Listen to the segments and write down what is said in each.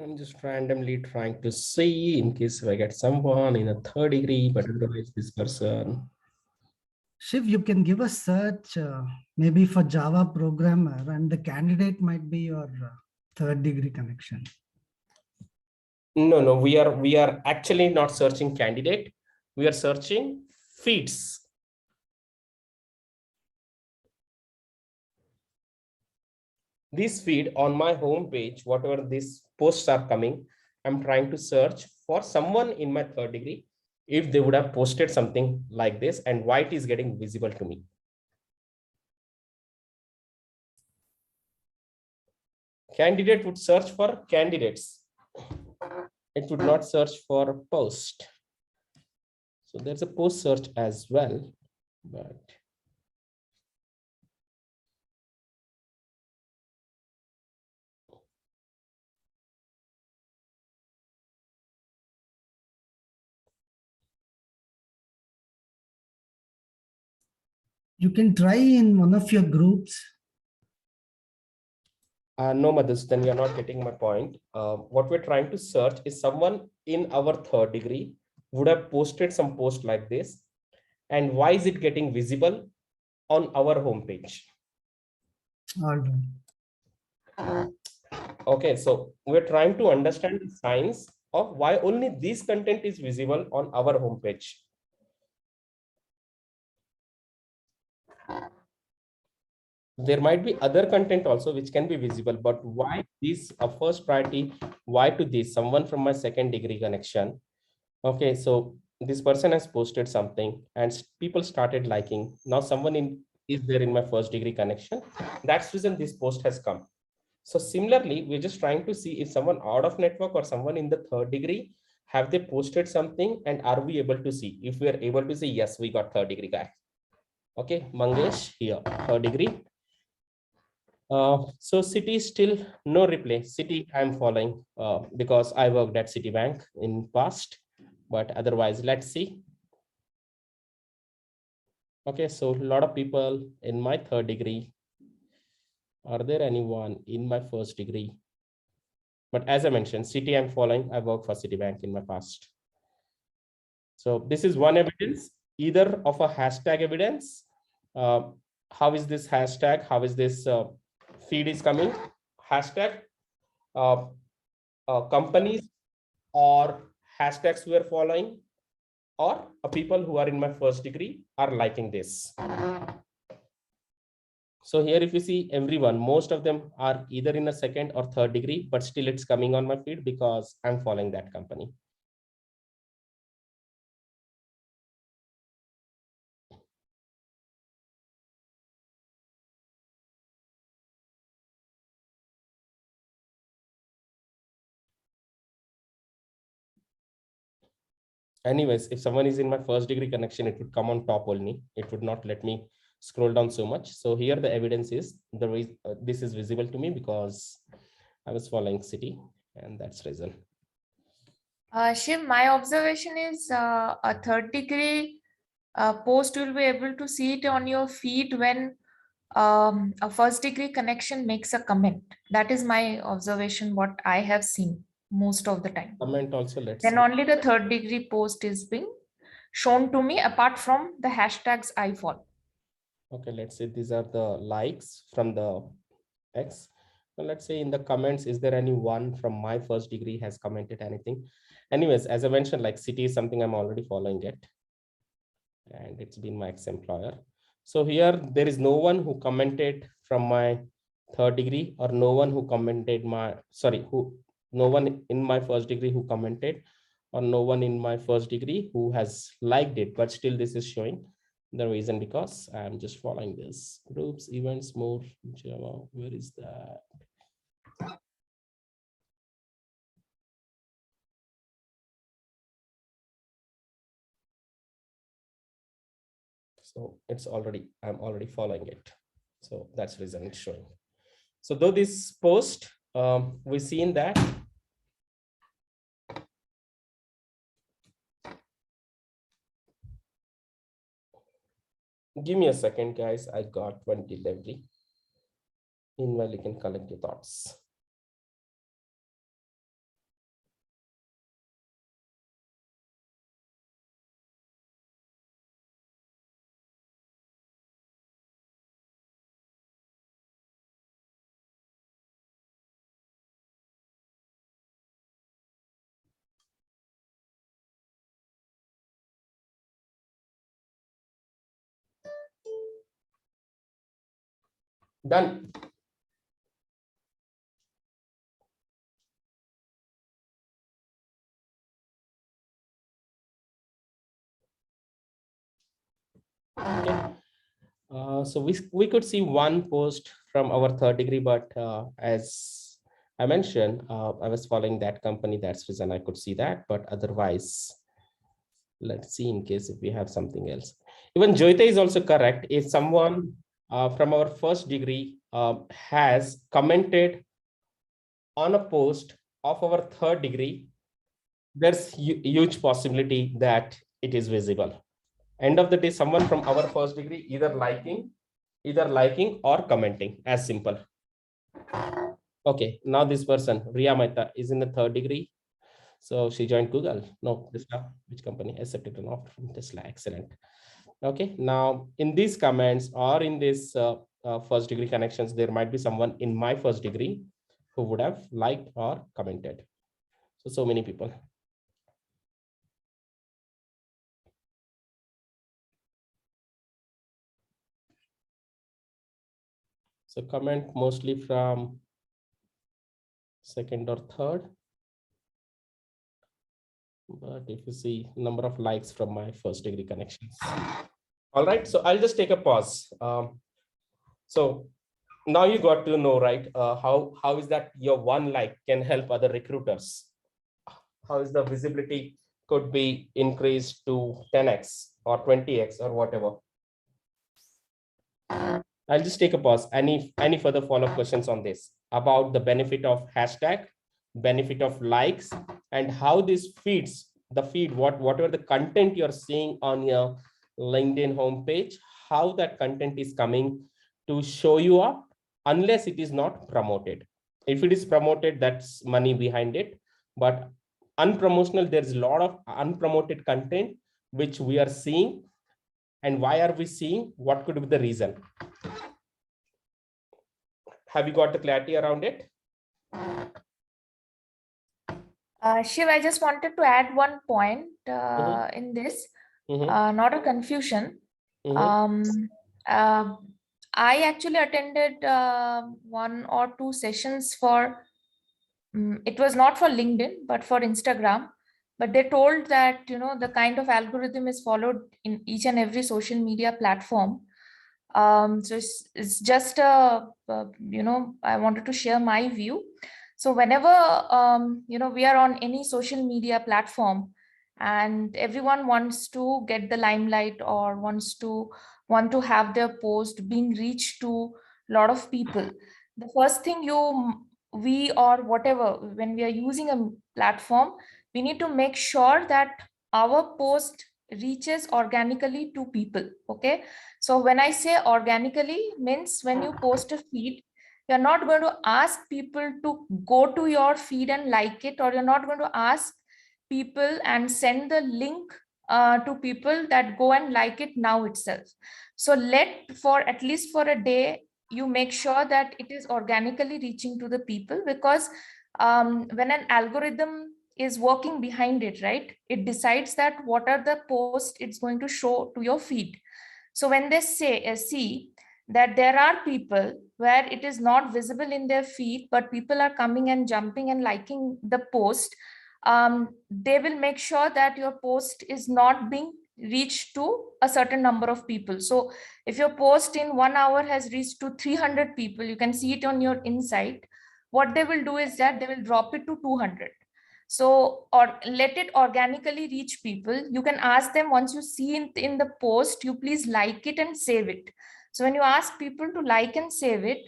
I'm just randomly trying to see in case if I get someone in a third degree, but otherwise this person. Shiv, you can give a search maybe for Java programmer, and the candidate might be your third degree connection. No, we are actually not searching candidate. We are searching feeds. This feed on my home page, whatever these posts are coming, I'm trying to search for someone in my third degree if they would have posted something like this and why it is getting visible to me. Candidate would search for candidates. It would not search for post. So there's a post search as well, but You can try in one of your groups. no, Madhusudhan, you're not getting my point. What we're trying to search is someone in our third degree would have posted some post like this. And why is it getting visible on our homepage? All right. Okay, so we're trying to understand the science of why only this content is visible on our homepage. There might be other content also which can be visible, but why this a first priority? Why to this? Someone from my second degree connection. Okay, so this person has posted something and people started liking. Now someone is there in my first degree connection. That's reason this post has come. So similarly, we're just trying to see if someone out of network or someone in the third degree, have they posted something and are we able to see? If we are able to see, yes, we got third degree guy. Okay, Mangesh here, third degree. So Citi still no reply. Citi I'm following because I worked at Citibank in past, but otherwise let's see. Okay, so a lot of people in my third degree. Are there anyone in my first degree? But as I mentioned, Citi I'm following. I worked for Citibank in my past. So this is one evidence, either of a hashtag evidence. How is this hashtag? How is this feed is coming? Hashtag companies or hashtags we are following, or people who are in my first degree are liking this. So here, if you see everyone, most of them are either in a second or third degree, but still it's coming on my feed because I'm following that company. Anyways, if someone is in my first degree connection, it would come on top only. It would not let me scroll down so much. So here the evidence is this is visible to me because I was following Citi, and that's reason. Shiv, my observation is a third degree post will be able to see it on your feed when a first degree connection makes a comment. That is my observation, what I have seen most of the time. Comment also, let's Then see. only the third degree post is being shown to me apart from the hashtags I follow. Okay, let's say these are the likes from the X. So let's say in the comments, is there anyone from my first degree has commented anything? Anyways, as I mentioned, like Citi is something I'm already following it. And it's been my ex-employer. So here there is no one who commented from my third degree, or no one who commented no one in my first degree who commented, or no one in my first degree who has liked it, but still this is showing. The reason because I'm just following this groups, events, more Java. Where is that? So it's I'm already following it. So that's the reason it's showing. So though this post, we've seen that give me a second, guys. I got one delivery. Meanwhile, you can collect your thoughts. Done. Okay. So we could see one post from our third degree, but as I mentioned, I was following that company. That's reason I could see that. But otherwise, let's see in case if we have something else. Even Joyita is also correct. If someone from our first degree has commented on a post of our third degree, there's huge possibility that it is visible. End of the day, someone from our first degree either liking or commenting, as simple. Okay, now this person, Ria Mehta, is in the third degree. So she joined Google. No, Tesla, which company? Accepted an offer from Tesla. Excellent. Okay, now in these comments or in this first degree connections, there might be someone in my first degree who would have liked or commented. So many people. So comment mostly from second or third. But if you see number of likes from my first degree connections. All right, so I'll just take a pause. So now you got to know, right? How is that your one like can help other recruiters? How is the visibility could be increased to 10x or 20x or whatever? I'll just take a pause. Any further follow-up questions on this about the benefit of hashtag, benefit of likes, and how this feeds the feed, whatever the content you're seeing on your LinkedIn homepage, how that content is coming to show you up unless it is not promoted. If it is promoted, that's money behind it. But unpromotional, there's a lot of unpromoted content which we are seeing. And why are we seeing? What could be the reason? Have you got the clarity around it? Shiv, I just wanted to add one point Mhm. in this, Mhm. not a confusion. Mhm. I actually attended 1 or 2 sessions for, it was not for LinkedIn, but for Instagram. But they told that, the kind of algorithm is followed in each and every social media platform. So it's just I wanted to share my view. So whenever we are on any social media platform and everyone wants to get the limelight or want to have their post being reached to a lot of people, the first thing we or whatever, when we are using a platform, we need to make sure that our post reaches organically to people. Okay, so when I say organically, means when you post a feed, you're not going to ask people to go to your feed and like it, or you're not going to ask people and send the link to people that go and like it now itself. So for at least for a day, you make sure that it is organically reaching to the people, because when an algorithm is working behind it, right, it decides that what are the posts it's going to show to your feed. So when they see that there are people where it is not visible in their feed, but people are coming and jumping and liking the post, they will make sure that your post is not being reached to a certain number of people. So if your post in 1 hour has reached to 300 people, you can see it on your insight. What they will do is that they will drop it to 200. So, or let it organically reach people. You can ask them, once you see in the post, you please like it and save it. So when you ask people to like and save it,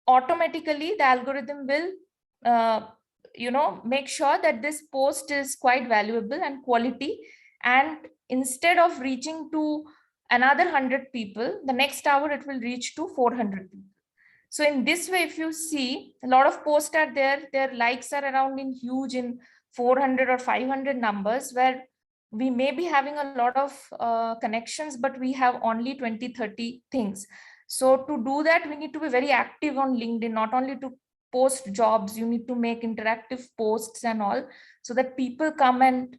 automatically the algorithm will make sure that this post is quite valuable and quality, and instead of reaching to another 100 people, the next hour it will reach to 400 people. So in this way, if you see, a lot of posts are there, their likes are around in huge in 400 or 500 numbers, where we may be having a lot of connections, but we have only 20-30 things. So to do that, we need to be very active on LinkedIn, not only to post jobs, you need to make interactive posts and all, so that people come and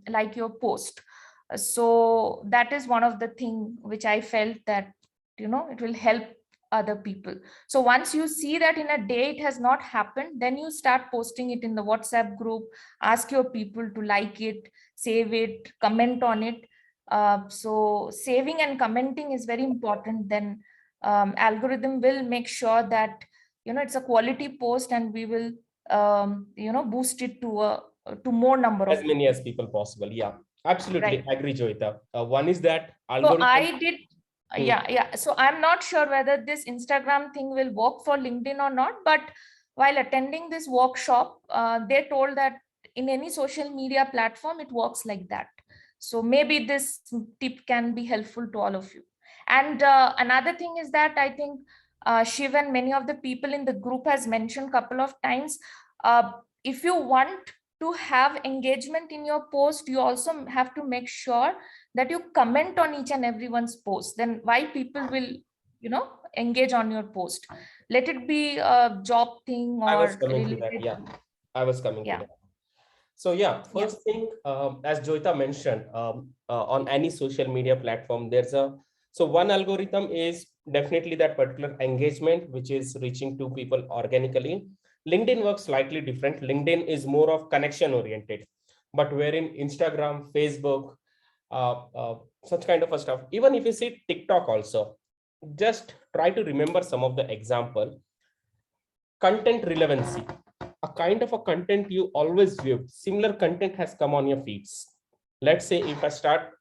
like your post. So that is one of the thing which I felt that, it will help other people. So once you see that in a day it has not happened, then you start posting it in the WhatsApp group, ask your people to like it, save it, comment on it. So saving and commenting is very important. Then algorithm will make sure that it's a quality post, and we will boost it to more number As of many people. as people possible. Yeah, absolutely Right. agree, Joyita. One is that So algorithm. I did, Hmm. yeah. So I'm not sure whether this Instagram thing will work for LinkedIn or not, but while attending this workshop, they told that in any social media platform, it works like that. So maybe this tip can be helpful to all of you. And another thing is that I think Shiv and many of the people in the group has mentioned a couple of times, if you want to have engagement in your post, you also have to make sure that you comment on each and everyone's post. Then why people will engage on your post? Let it be a job thing I was or coming to that. related. Yeah, I was coming to Yeah. that. So yeah, Yeah. first thing, as Joyita mentioned, on any social media platform, so one algorithm is definitely that particular engagement, which is reaching to people organically. LinkedIn works slightly different. LinkedIn is more of connection oriented, but wherein Instagram, Facebook, such kind of a stuff. Even if you see TikTok also, just try to remember some of the example. Content relevancy, a kind of a content you always viewed, similar content has come on your feeds. Let's say if I start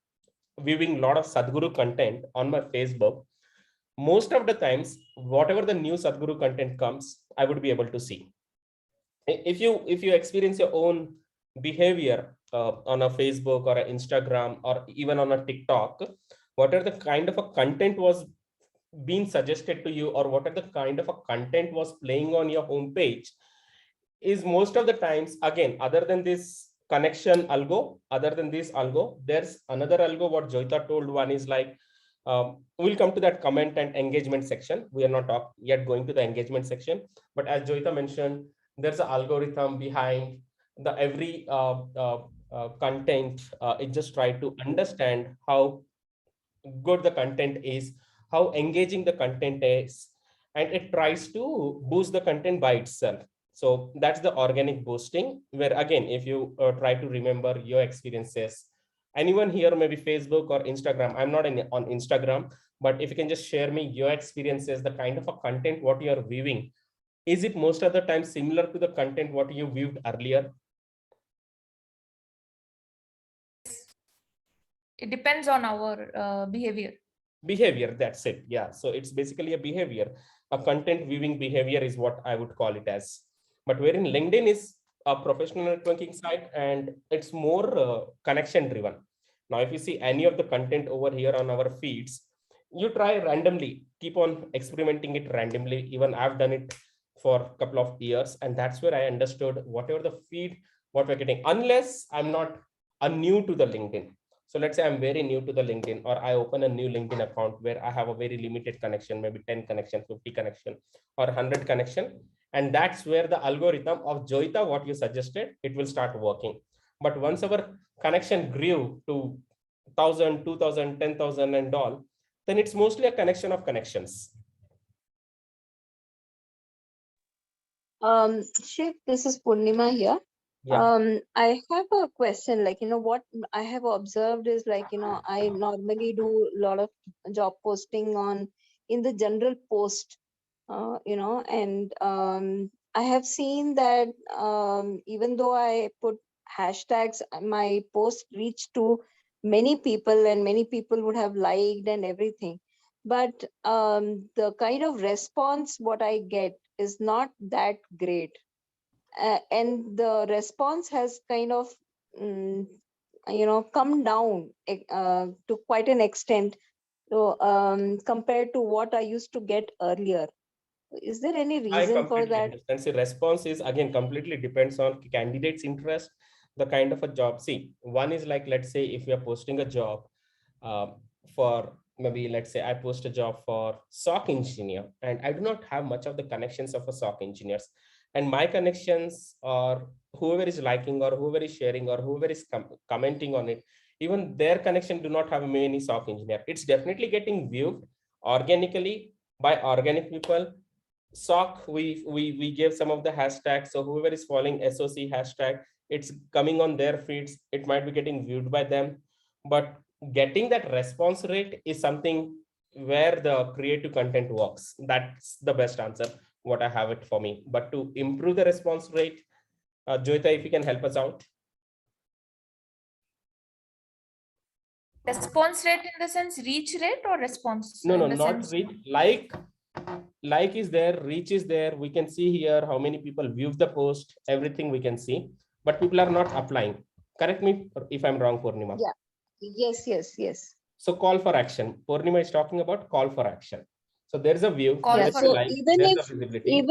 viewing a lot of Sadhguru content on my Facebook, most of the times, whatever the new Sadhguru content comes, I would be able to see. If you experience your own behavior on a Facebook or an Instagram or even on a TikTok, what are the kind of a content was being suggested to you, or what are the kind of a content was playing on your homepage, is most of the times, again, other than this connection algo, other than this algo, there's another algo. What Joyita told, one is like, we'll come to that comment and engagement section. We are not yet going to the engagement section, but as Joyita mentioned, there's an algorithm behind the every content. It just try to understand how good the content is, how engaging the content is, and it tries to boost the content by itself. So that's the organic boosting, where again, if you try to remember your experiences, anyone here, maybe Facebook or Instagram, I'm not on Instagram, but if you can just share me your experiences, the kind of a content what you are viewing, is it most of the time similar to the content what you viewed earlier? It depends on our behavior. Behavior, that's it. Yeah, so it's basically a behavior. A content viewing behavior is what I would call it as. But wherein LinkedIn is a professional networking site, and it's more connection driven. Now if you see any of the content over here on our feeds, you try randomly, keep on experimenting it randomly. Even I've done it for a couple of years, and that's where I understood whatever the feed what we're getting, unless I'm not new to the LinkedIn. So let's say I'm very new to the LinkedIn, or I open a new LinkedIn account where I have a very limited connection, maybe 10 connection, 50 connection, or 100 connection. And that's where the algorithm of Joyita, what you suggested, it will start working. But once our connection grew to 1,000, 2,000, 10,000 and all, then it's mostly a connection of connections. Shiv, this is Purnima here. Yeah. I have a question, like, what I have observed is like, I normally do a lot of job posting in the general post, and I have seen that even though I put hashtags, my post reached to many people and many people would have liked and everything. But the kind of response what I get is not that great. And the response has kind of come down to quite an extent, so compared to what I used to get earlier. Is there any I reason for completely that? understand. See, response is again completely depends on candidate's interest, the kind of a job. See, one is like, let's say if we are posting a job uh, for, maybe let's say I post a job for SOC engineer, and I do not have much of the connections of a SOC engineers, and my connections or whoever is liking or whoever is sharing or whoever is commenting on it, even their connection do not have many SOC engineer. It's definitely getting viewed organically, by organic people. SOC, we gave some of the hashtags. So whoever is following SOC hashtag, it's coming on their feeds. It might be getting viewed by them, but getting that response rate is something where the creative content works. That's the best answer. What I have it for me. But to improve the response rate, Joyita, if you can help us out. Response rate in the sense reach rate or response? No, in no, the not sense- reach. Like is there, reach is there. We can see here how many people viewed the post, everything we can see, but people are not applying. Correct me if I'm wrong, Purnima. Yeah. Yes. So call for action. Purnima is talking about call for action. So there's a view, Call there's for- a So like, even there's if a visibility.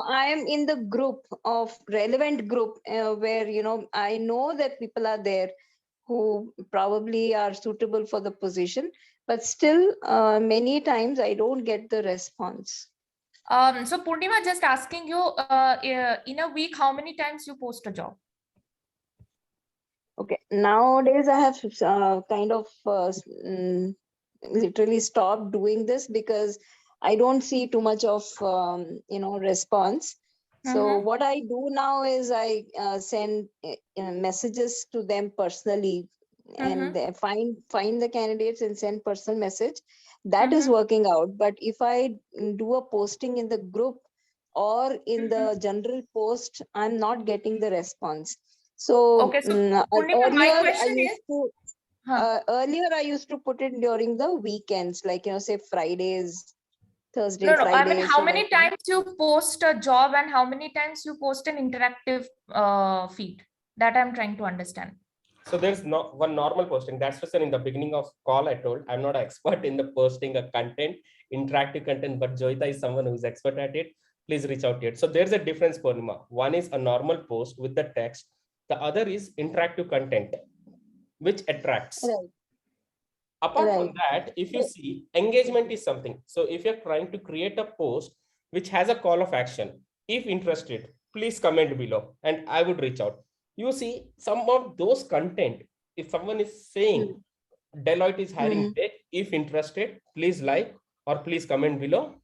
I am in the group of relevant group where I know that people are there who probably are suitable for the position, but still many times I don't get the response. So Purnima, just asking you, in a week, how many times you post a job? Okay, nowadays I have kind of literally stopped doing this because I don't see too much of response. So Mhm. what I do now is I send messages to them personally, and they find the candidates and send personal message. That is working out. But if I do a posting in the group or in the general post, I'm not getting the response. So Okay, so Purnima, my question is, Huh. earlier I used to put it during the weekends, like say Fridays, Thursday, no, I mean, Fridays. how so many that- times you post a job and how many times you post an interactive feed? That I'm trying to understand. So there's not one normal posting. That's just in the beginning of call I told I'm not an expert in the posting a content, interactive content, but Joyita is someone who's expert at it. Please reach out to it. So there's a difference, Purnima. One is a normal post with the text. The other is interactive content, which attracts. Right. Apart from Right. that, if you see, engagement is something. So if you're trying to create a post which has a call of action, if interested, please comment below and I would reach out. You see, some of those content, if someone is saying Deloitte is hiring tech, if interested, please like or please comment below.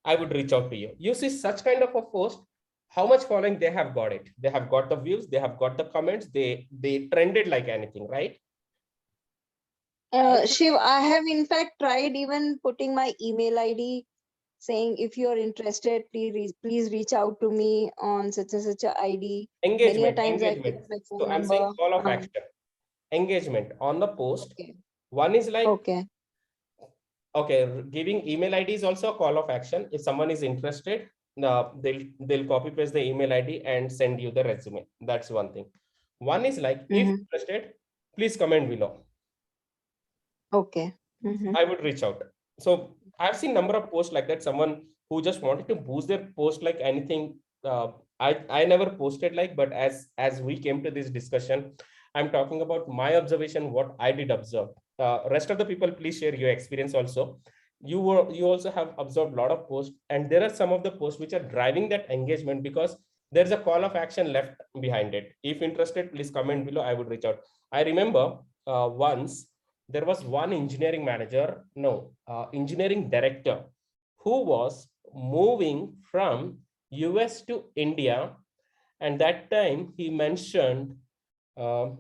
I would reach out to you. You see such kind of a post, how much following they have got it. They have got the views, they have got the comments, they trended like anything, right? Shiv, I have in fact tried even putting my email ID saying if you're interested, please reach out to me on such and such a ID. Many a Engagement, times I engagement. put my phone So I'm number. saying call of action, engagement on the post. Okay. One is like, Okay. okay, giving email ID is also a call of action. If someone is interested, they'll copy paste the email ID and send you the resume. That's one thing. One is like, if interested, please comment below. Okay. I would reach out. So I've seen number of posts like that. Someone who just wanted to boost their post like anything. I never posted like, but as we came to this discussion, I'm talking about my observation, what I did observe. Rest of the people, please share your experience also. You also have observed a lot of posts, and there are some of the posts which are driving that engagement because there's a call of action left behind it. If interested, please comment below. I would reach out. I remember once there was one engineering manager, no, engineering director who was moving from US to India. And that time he mentioned um,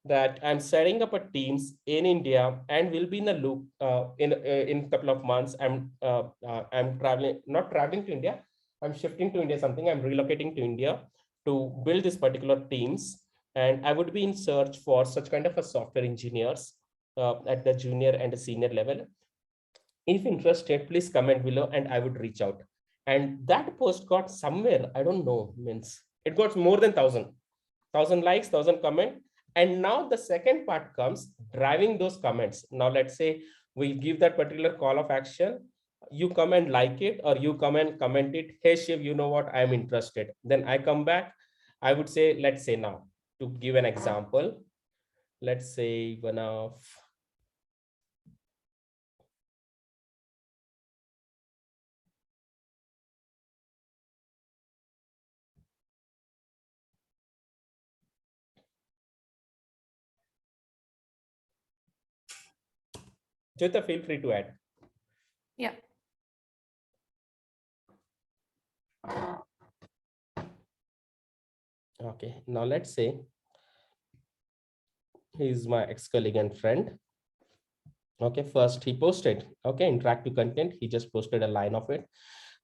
that I'm setting up a teams in India and will be in a loop in a couple of months. I'm traveling, not traveling to India. I'm shifting to India, something I'm relocating to India to build this particular teams. And I would be in search for such kind of a software engineers at the junior and the senior level. If interested, please comment below and I would reach out. And that post got somewhere, I don't know, means it got more than 1,000 likes, 1,000 comment. And now the second part comes driving those comments. Now let's say we give that particular call of action. You come and like it, or you come and comment it. Hey Shiv, you know what? I'm interested. Then I come back. I would say, let's say now, to give an example, let's say one of Jyota, feel free to add. Yeah. Okay, now let's say he's my ex-colleague and friend. Okay, first he posted, okay, interactive content. He just posted a line of it.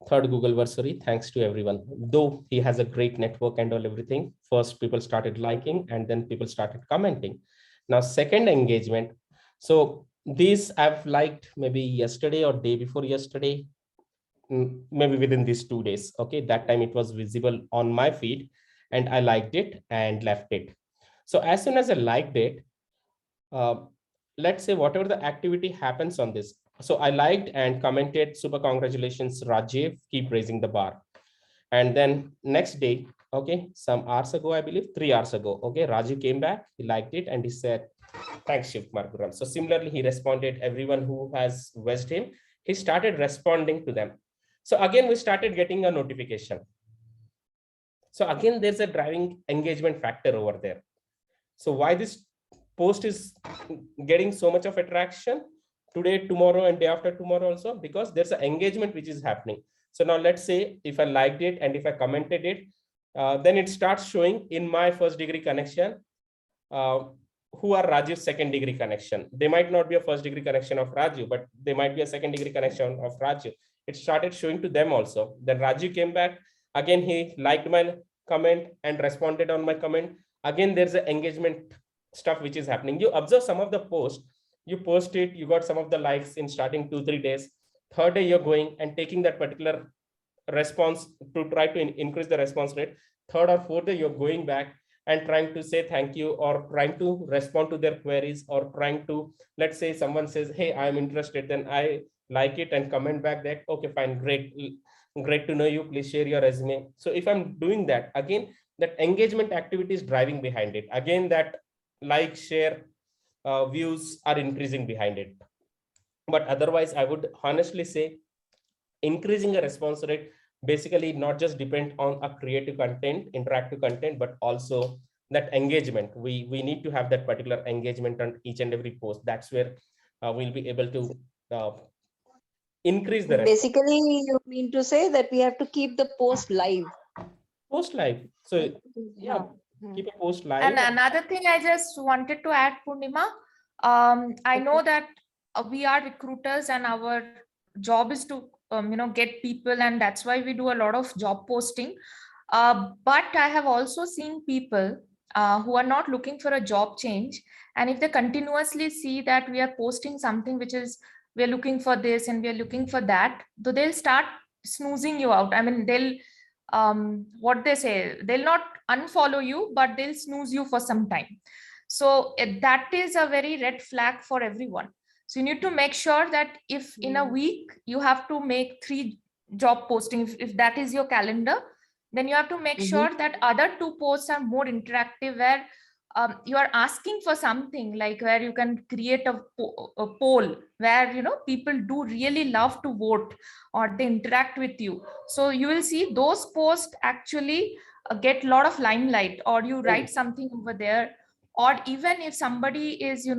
Third Google bursary, thanks to everyone. Though he has a great network and all everything, first people started liking and then people started commenting. Now, second engagement. So these I've liked maybe yesterday or day before yesterday, maybe within these 2 days. Okay, that time it was visible on my feed and I liked it and left it. So as soon as I liked it, let's say whatever the activity happens on this. So I liked and commented, super congratulations, Rajiv, keep raising the bar. And then next day, okay, some hours ago, I believe 3 hours ago, okay, Rajiv came back, he liked it and he said, thanks, Shiv Kumar Gurram. So similarly, he responded, everyone who has wished him, he started responding to them. So again, we started getting a notification. So again, there's a driving engagement factor over there. So why this post is getting so much of attraction today, tomorrow, and day after tomorrow also? Because there's an engagement which is happening. So now let's say if I liked it and if I commented it, then it starts showing in my first degree connection who are Rajiv's second degree connection. They might not be a first degree connection of Rajiv, but they might be a second degree connection of Rajiv. It started showing to them also. Then Rajiv came back. Again, he liked my comment and responded on my comment. Again, there's an engagement stuff which is happening. You observe some of the posts, you post it, you got some of the likes in starting 2-3 days. Third day, you're going and taking that particular response to try to increase the response rate. Third or fourth day, you're going back and trying to say thank you or trying to respond to their queries or trying to, let's say someone says, hey, I'm interested, then I like it and comment back that, okay, fine, great to know you, please share your resume. So if I'm doing that, again, that engagement activity is driving behind it. Again, that like, share, views are increasing behind it. But otherwise, I would honestly say increasing a response rate basically not just depend on a creative content, interactive content, but also that engagement. We need to have that particular engagement on each and every post. That's where we'll be able to increase the Basically, you mean to say that we have to keep the post live. Post live. So yeah, keep a post live. And another thing I just wanted to add, Purnima, I know that we are recruiters and our job is to get people, and that's why we do a lot of job posting. But I have also seen people who are not looking for a job change, and if they continuously see that we are posting something which is, we are looking for this and we are looking for that, so they'll start snoozing you out. I mean, they'll what they say, they'll not unfollow you, but they'll snooze you for some time. So that is a very red flag for everyone. So you need to make sure that if in a week you have to make 3 job postings, if that is your calendar, then you have to make sure that other 2 posts are more interactive, where you are asking for something, like where you can create a poll where people do really love to vote or they interact with you. So you will see those posts actually get a lot of limelight, or you write something over there. Or even if somebody is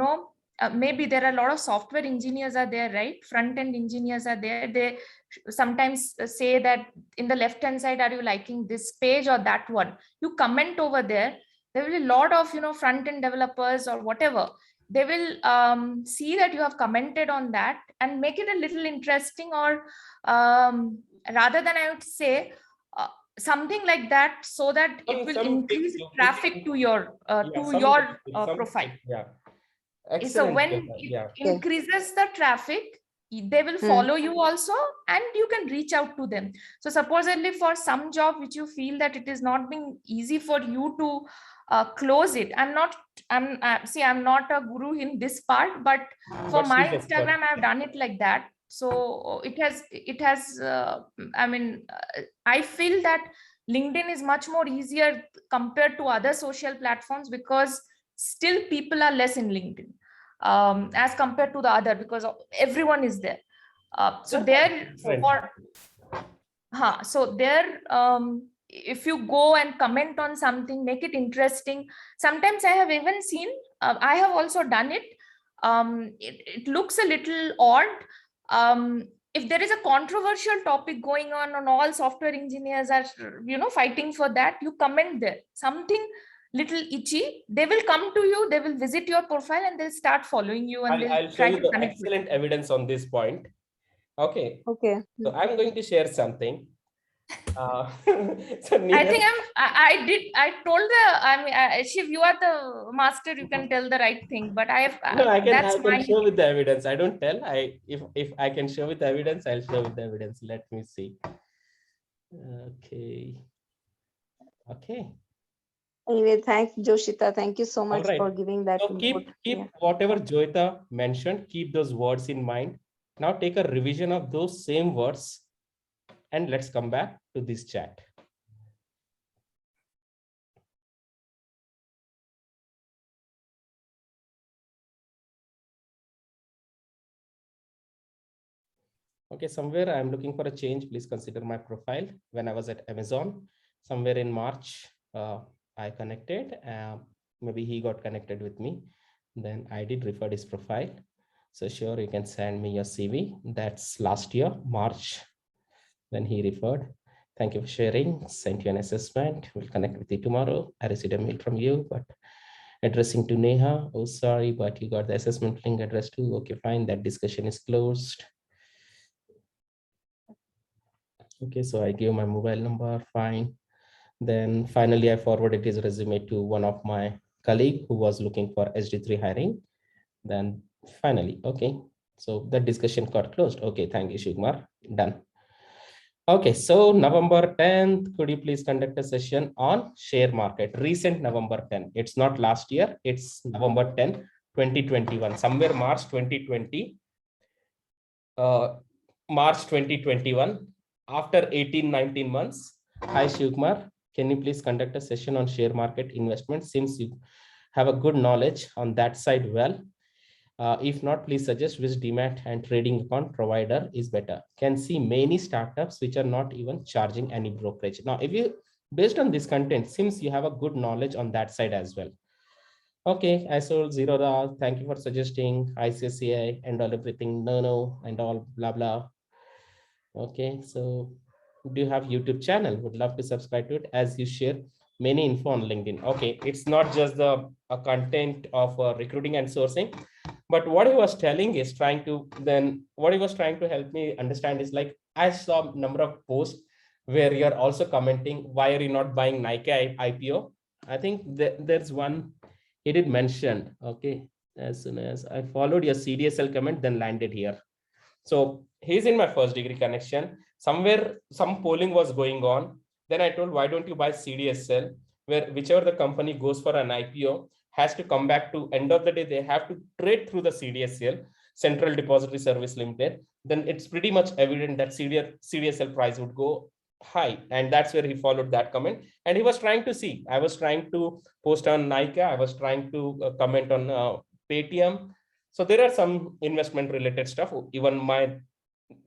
maybe there are a lot of software engineers are there, right? Front end engineers are there. They sometimes say that in the left hand side, are you liking this page or that one? You comment over there. There will be a lot of front end developers or whatever. They will see that you have commented on that and make it a little interesting, or rather than, I would say, something like that, so that it will increase traffic to your profile. Yeah. So when it increases the traffic, they will follow you also, and you can reach out to them. So supposedly for some job which you feel that it is not being easy for you to close it, I'm not a guru in this part, but for my Instagram, I've done it like that. So it has I feel that LinkedIn is much more easier compared to other social platforms, because still people are less in LinkedIn as compared to the other, because everyone is there. So there if you go and comment on something, make it interesting. Sometimes I have even seen, I have also done it. It looks a little odd. if there is a controversial topic going on and all software engineers are, fighting for that, you comment there. Something little itchy, they will come to you, they will visit your profile and they'll start following you and I'll they'll show try you to the connect with you. excellent evidence on this point. Okay, Okay. so I'm going to share something. So I think I told Shiv, you are the master, you can tell the right thing, but I have, no, I that's can my, show with the evidence. I don't tell. If I can show with the evidence, I'll show with the evidence. Let me see. Okay. Okay. Anyway, thanks, Joshita. Thank you so All much right. for giving that So input. keep Yeah. whatever Joyita mentioned, keep those words in mind. Now take a revision of those same words and let's come back to this chat. Okay, somewhere I'm looking for a change. Please consider my profile. When I was at Amazon, somewhere in March, I connected. Maybe he got connected with me. Then I did refer his profile. So sure, you can send me your CV. That's last year, March, when he referred. Thank you for sharing. Sent you an assessment. We'll connect with you tomorrow. I received a mail from you, but addressing to Neha. Oh, sorry, but you got the assessment link addressed to. Okay, fine. That discussion is closed. Okay, so I gave my mobile number, fine. Then finally, I forwarded his resume to one of my colleague who was looking for SD3 hiring. Then finally, okay, so that discussion got closed. Okay, thank you, Shigmar. Done. Okay, so November 10th, could you please conduct a session on share market? Recent November 10th. It's not last year, it's November 10th, 2021, somewhere March 2020. March 2021, after 18-19 months. Hi Shivkumar, can you please conduct a session on share market investment? Seems you have a good knowledge on that side. Well, if not, please suggest which demat and trading account provider is better. Can see many startups which are not even charging any brokerage. Now, if you, based on this content, seems you have a good knowledge on that side as well. Okay, I sold Zerodha. Thank you for suggesting ICICI and all everything. No, and all blah blah. Okay, so do you have YouTube channel? Would love to subscribe to it as you share many info on LinkedIn. Okay, it's not just the content of recruiting and sourcing, but what he was telling is what he was trying to help me understand is like, I saw number of posts where you're also commenting, why are you not buying Nike IPO? I think there's one he did mention. Okay, as soon as I followed your CDSL comment, then landed here. So he's in my first degree connection. Somewhere some polling was going on. Then I told, why don't you buy CDSL, where whichever the company goes for an IPO has to come back to end of the day, they have to trade through the CDSL, Central Depository Service Limited. Then it's pretty much evident that CDSL price would go high. And that's where he followed that comment. And he was trying to see, I was trying to post on Nika, I was trying to comment on Paytm. So there are some investment related stuff. Even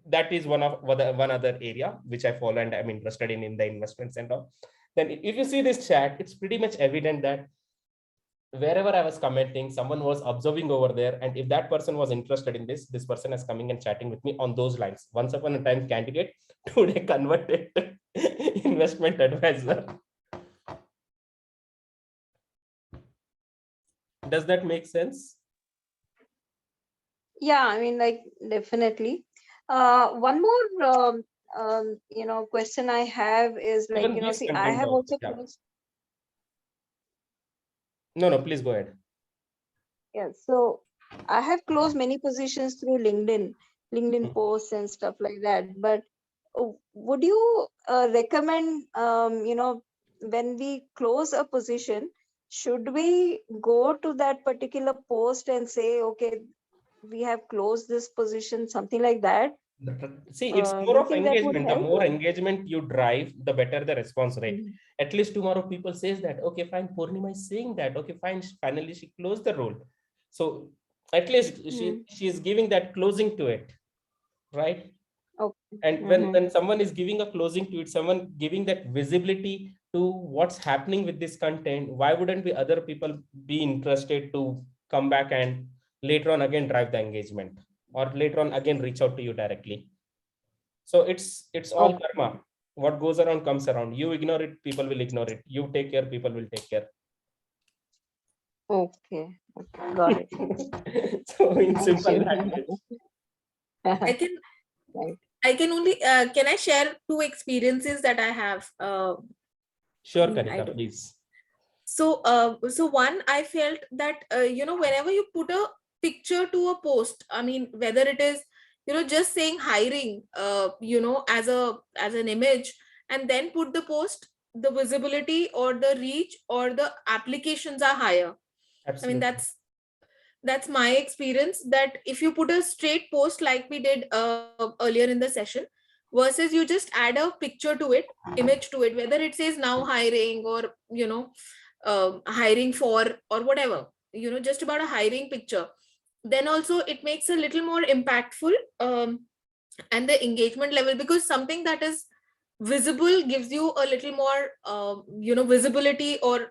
that is one other area which I follow and I'm interested in the investments and all. Then if you see this chat, it's pretty much evident that wherever I was commenting, someone was observing over there. And if that person was interested in this person is coming and chatting with me on those lines. Once upon a time candidate, today converted investment advisor. Does that make sense? Yeah, I mean, like, definitely. One more, question I have is like, Even this see, I content have also, also yeah. closed. No, please go ahead. Yeah, so I have closed many positions through LinkedIn posts and stuff like that. But would you recommend, when we close a position, should we go to that particular post and say, okay, we have closed this position, something like that? See, it's Do more you of think that would engagement. The help? more engagement you drive, the better the response rate. Mhm. At least tomorrow people says that, okay, fine, Purnima is saying that, okay, fine, finally she closed the role. So at least she is giving that closing to it, right? Okay. And when someone is giving a closing to it, someone giving that visibility to what's happening with this content, why wouldn't be other people be interested to come back and later on again drive the engagement, or later on again reach out to you directly? So it's all Okay. karma. What goes around comes around. You ignore it, people will ignore it. You take care, people will take care. Okay. Got it. So in Thank simple you. language. I can Right. I can only can I share two experiences that I have? Sure, I Kanika, don't- please. So one, I felt that whenever you put a picture to a post, I mean, whether it is just saying hiring, as an image, and then put the post, the visibility or the reach or the applications are higher. I mean, Absolutely. that's my experience, that if you put a straight post like we did earlier in the session, versus you just add a picture to it, image to it, whether it says now hiring or hiring for or whatever, just about a hiring picture, then also it makes a little more impactful, and the engagement level, because something that is visible gives you a little more visibility, or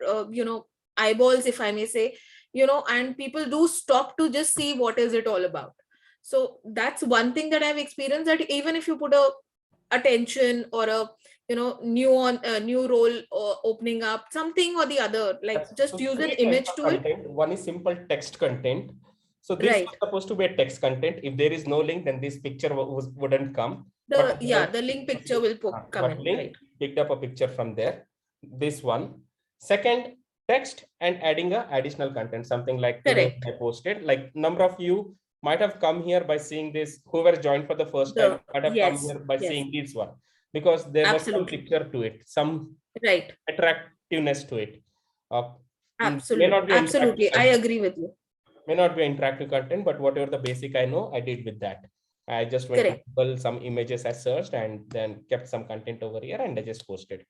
eyeballs, if I may say, and people do stop to just see what is it all about. So that's one thing that I've experienced, that even if you put a attention or a new role opening up, something or the other, like So just use an three types image of to it. content. One is simple text content. So this Right. was supposed to be a text content. If there is no link, then this picture wouldn't come. But The link picture will come but in, link right? picked up a picture from there. This one. Second, text and adding a additional content, something like today Correct. I posted. Like number of you might have come here by seeing this. Whoever joined for the first time might have come Yes, here by yes, seeing this one, because there was some absolutely. picture to it, some Right. attractiveness to it. May Absolutely. not be interactive Absolutely. I content, agree with you. may not be interactive content, but whatever the basic I know, I did with that. I just went to Correct. Google, some images I searched, and then kept some content over here, and I just posted.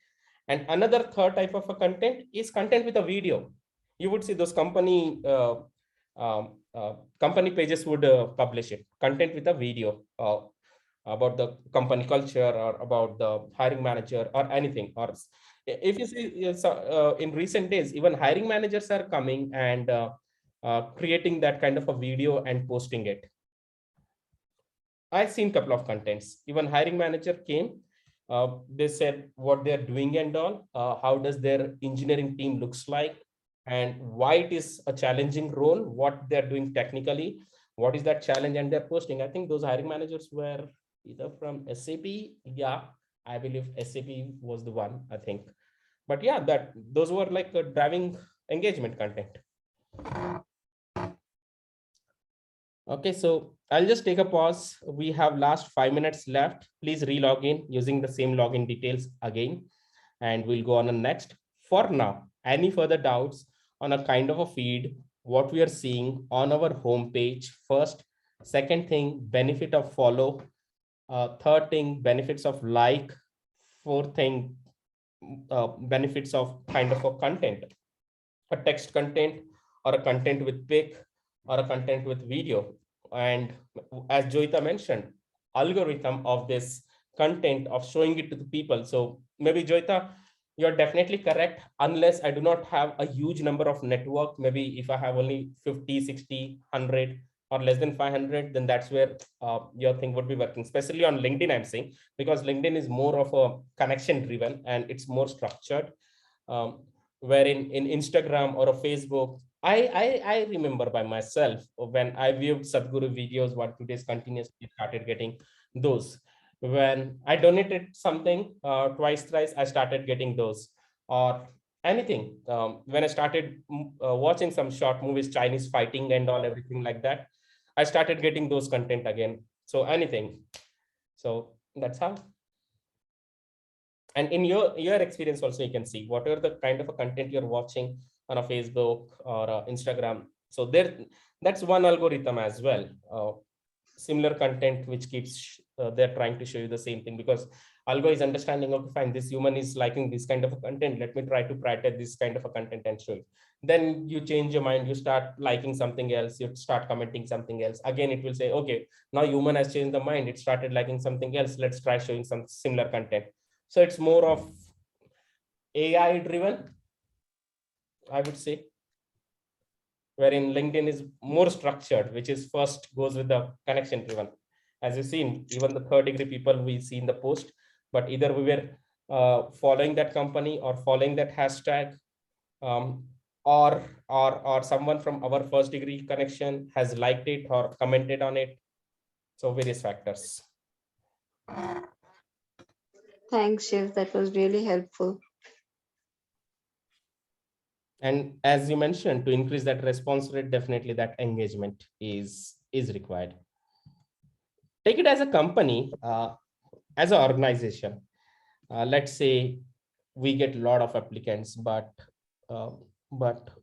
And another third type of a content is content with a video. You would see those company pages would publish it, content with a video about the company culture or about the hiring manager or anything. Or if you see in recent days, even hiring managers are coming and creating that kind of a video and posting it. I've seen a couple of contents. Even hiring manager came. They said what they're doing and all. How does their engineering team looks like, and why it is a challenging role. What they're doing technically. What is that challenge, and they're posting. I think those hiring managers were either from SAP. Yeah, I believe SAP was the one. I think, but yeah, those were like a driving engagement content. Okay, so I'll just take a pause. We have last 5 minutes left. Please re-log in using the same login details again, and we'll go on the next. For now, any further doubts on a kind of a feed, what we are seeing on our homepage? First, second thing, benefit of follow. Third thing, benefits of like. Fourth thing, benefits of kind of a content, a text content or a content with pic or a content with video. And as Joyita mentioned, algorithm of this content of showing it to the people. So maybe Joyita, you're definitely correct. Unless I do not have a huge number of network, maybe if I have only 50, 60, 100 or less than 500, then that's where your thing would be working, especially on LinkedIn, I'm saying, because LinkedIn is more of a connection driven and it's more structured. Wherein in Instagram or a Facebook, I remember by myself when I viewed Sadhguru videos, what today's continuously started getting those. When I donated something twice, thrice, I started getting those. Or anything. When I started watching some short movies, Chinese fighting and all, everything like that, I started getting those content again. So anything. So that's how. And in your experience also, you can see whatever the kind of a content you're watching on a Facebook or Instagram. So that's one algorithm as well. Similar content which keeps they're trying to show you the same thing, because algo is understanding, okay, fine, this human is liking this kind of a content, let me try to prioritize this kind of a content and show it. Then you change your mind, you start liking something else, you start commenting something else, again it will say, okay, now human has changed the mind, it started liking something else, let's try showing some similar content. So it's more of AI driven, I would say, wherein LinkedIn is more structured, which is first goes with the connection driven. As you've seen, even the third degree people we see in the post, but either we were following that company or following that hashtag, um, or someone from our first degree connection has liked it or commented on it. So various factors. Thanks, Shiv. That was really helpful. And as you mentioned, to increase that response rate, definitely that engagement is required. Take it as a company, as an organization. Let's say we get a lot of applicants, but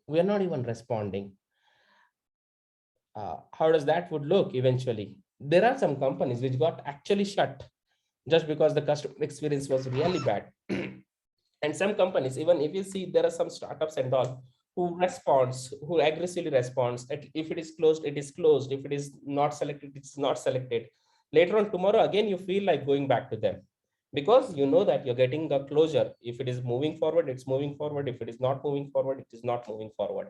we are not even responding. How does that would look eventually? There are some companies which got actually shut just because the customer experience was really bad. And some companies, even if you see, there are some startups and all who aggressively responds. If it is closed, it is closed. If it is not selected, it's not selected. Later on tomorrow, again, you feel like going back to them because you know that you're getting a closure. If it is moving forward, it's moving forward. If it is not moving forward, it is not moving forward.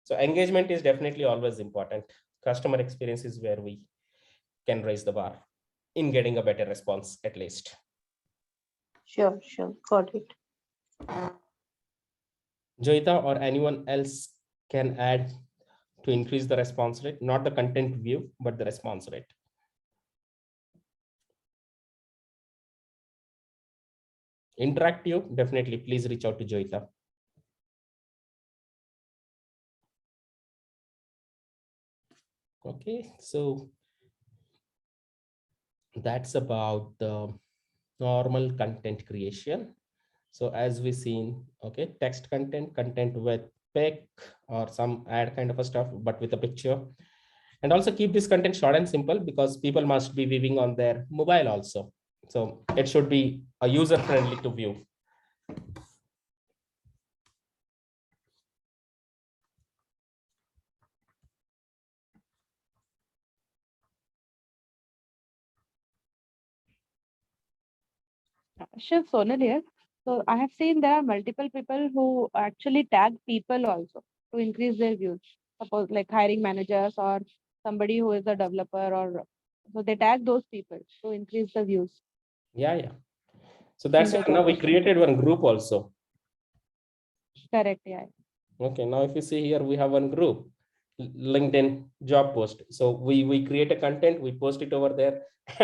So engagement is definitely always important. Customer experience is where we can raise the bar in getting a better response at least. Sure, got it. Joyita or anyone else can add to increase the response rate, not the content view, but the response rate. Interactive, definitely, please reach out to Joyita. Okay, so that's about the normal content creation. So as we seen, okay, text content with pic or some ad kind of a stuff, but with a picture. And also keep this content short and simple because people must be viewing on their mobile also. So it should be a user friendly to view. Shiv, Sonal here. So I have seen there are multiple people who actually tag people also to increase their views. Suppose like hiring managers or somebody who is a developer, or so they tag those people to increase the views. Yeah. So that's In why the now we job created one group also. Correct, yeah. Okay, now if you see here, we have one group, LinkedIn job post. So we create a content, we post it over there.